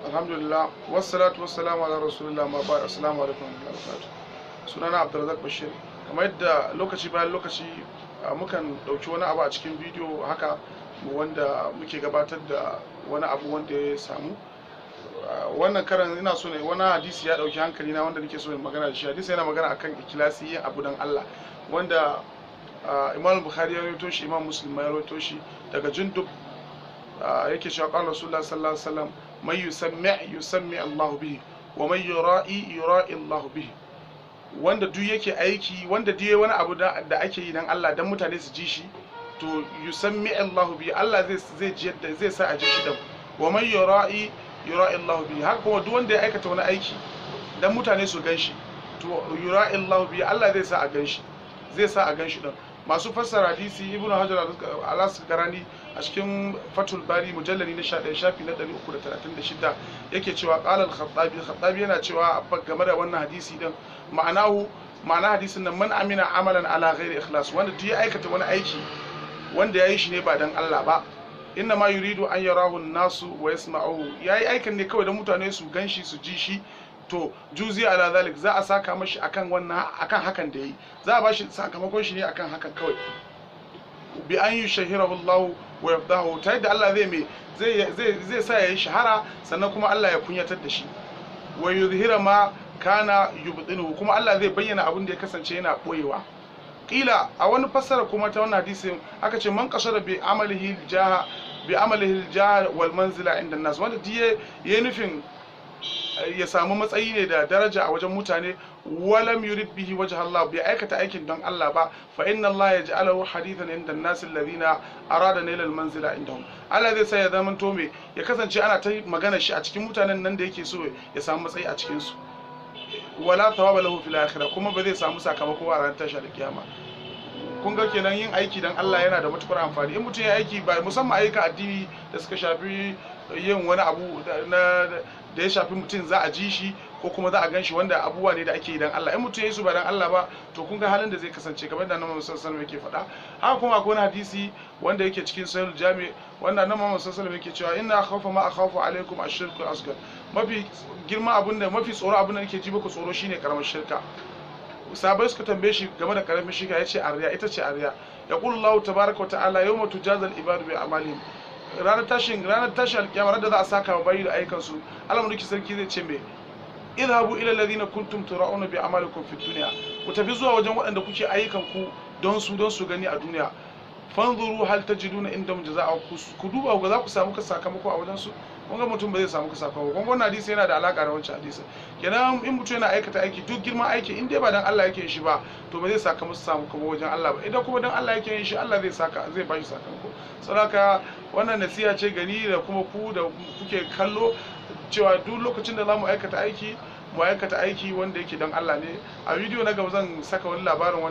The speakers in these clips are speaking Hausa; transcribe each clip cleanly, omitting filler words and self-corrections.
Alhamdulillah, wassalatu wassalamu ala rasulillah, ma ba assalamu alaikum wa rahmatullahi. Sunana Abdulrazak Bashir. Kamar yadda lokaci bayan lokaci mukan dauki wani abu a cikin bidiyo haka wanda muke gabatar da wani abu wanda ya samu. Wannan karan ina so ne, wani hadisi ya dauki hankali na wanda nake so in magana da shi. Hadisi yana magana akan ikhlasi, yin abu dan Allah, wanda Imam Bukhari ya rawaito shi, Imam Muslim ya rawaito shi daga Jundub. Yake cewa qala Rasulullah sallallahu alaihi wasallam man yusammi Allah bihi wa man yura'i Allah bihi. Wanda duk yake aiki, wanda duk wani abu da ake yi dan Allah, dan mutane su ji shi, to yusammi Allah bihi, Allah zai sa a ji shi dan. Wa man yura'i Allah bihi, haka kuma duk wanda ya aikata wani aiki dan mutane su gan shi, to yura'i Allah bihi, Allah zai sa a gan shi, dan. Masu fassara hadisi Ibn Hajar al-Asqalani a cikin Fathul Bari mujallali na 11 shafi na 336 yake cewa qala al-Khattabi yana cewa game da wannan hadisi din, ma'ana hadisin nan, man amina amalan ala ghairi ikhlas, wanda duk ya aikata wani aiki wanda yayi shi ne ba dan Allah ba, inna ma yuridu an yarahu an-nasu wa yasma'uhu, yayi aikin ne kawai dan mutane su ganshi su ji shi, to juzi ala zalik, za a saka mashi akan wannan, akan hakan da yayi, za a bashi sakamakon shi ne akan hakan kawai. Bi an yushahirahu Allah wa yafdahu, ta yadda Allah zai sa yayi shahara, sannan kuma Allah ya kunyatar da shi. Wa yuzhira ma kana yubtinuhu, kuma Allah zai bayyana abin da ya kasance yana boyewa. Kila a wani fassara kuma ta wannan hadisin aka ce man qashara bi amalihi al-jaha wal manzila inda nas, wanda diye yayi nufin ya samu matsayi ne da daraja a wajen mutane, walam yurid bihi wajha Allah, bai aikata aikin don Allah ba, fa inna Allah yaj'aluhu hadithan inda an-nas alladhina arada nail al-manzila indahum, Allah zai sa ya zama to me, ya kasance ana ta magana shi a cikin mutanen nan da yake so ya samu matsayi a cikin su. Wala thawaba lahu fil akhirah, kuma ba zai samu sakamako a ranar tashar kiyama. Kun ga kenan yin aiki dan Allah yana da matukar amfani. In mutum ya aiki ba, musamman ayyukan addini da suka shafi yin wani abu da ya shafi mutum, za a ji shi ko kuma za a gan shi, wanda abubuwa ne da ake yi dan Allah. In mutum ya yi su ba dan Allah ba, to kun ga halin da zai kasance, kamar da Annabi sallallahu alaihi wasallam yake faɗa. Haka kuma akwai wani hadisi wanda yake cikin Sahih al-Jami', wanda Annabi sallallahu alaihi wasallam yake cewa inna khawfa ma akhafu alaikum ash-shirku al-asghar, mafi girma abin da, mafi tsoro abin da nake ji muku tsoro shine karamar shirka. Sahabbai suka tambaye shi game da karamin shirka, yace arriya, ita ce arriya. Yaqulu Allah tabaaraka wa ta'ala yawma tujazal ibadu bi a'malihim, ranar tashin alkiyama, ranar da za a saka wa bayi da ayyukan su, Allah mulki sarki zai ce me, idhabu ila alladhina kuntum tura'una bi a'malikum fid dunya, ku tafi zuwa wajen waɗanda kuke ayyukan ku don su gani a duniya, fanzuru hal tajiduna indahum jazaa'a, ku duba ga za ku samu sakamako a wajen su. Kun ga mutum ba zai samu sakamako. Kun ga wannan hadisi yana da alaka da wancan hadisi. Kenan in mutum yana aikata aiki, duk girman aiki, in dai ba dan Allah yake yin shi ba, to ba zai samu sakamako wajen Allah ba. Idan kuma dan Allah yake yin shi, Allah zai ba shi sakamako. Saboda wannan nasiha ce gani da kuma ku da kuke kallo, cewa duk lokacin da za mu aikata aiki wanda yake don Allah ne. A bidiyo na gaba zan saka wani labarin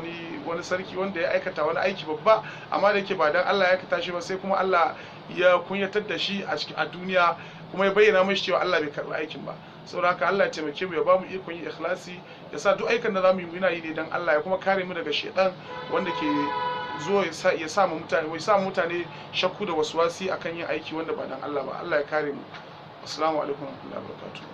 wani sarki wanda ya aikata wani aiki babba, amma da yake ba don Allah ya aikata shi ba, sai kuma Allah ya kunyatar da shi a duniya, kuma ya bayyana mashi cewa Allah bai karɓi aikin ba. Saboda haka Allah ya taimake mu, ya ba mu ikon yi ikhlasi, ya sa duk aikin da za mu yi muna yi ne don Allah, ya kuma kare mu daga shedan wanda ke zo ya sa mutane shakku da waswasi akan yin aiki wanda ba don Allah ba. Allah ya kare mu. Assalamu alaikum wa rahmatullahi wa barakatuh.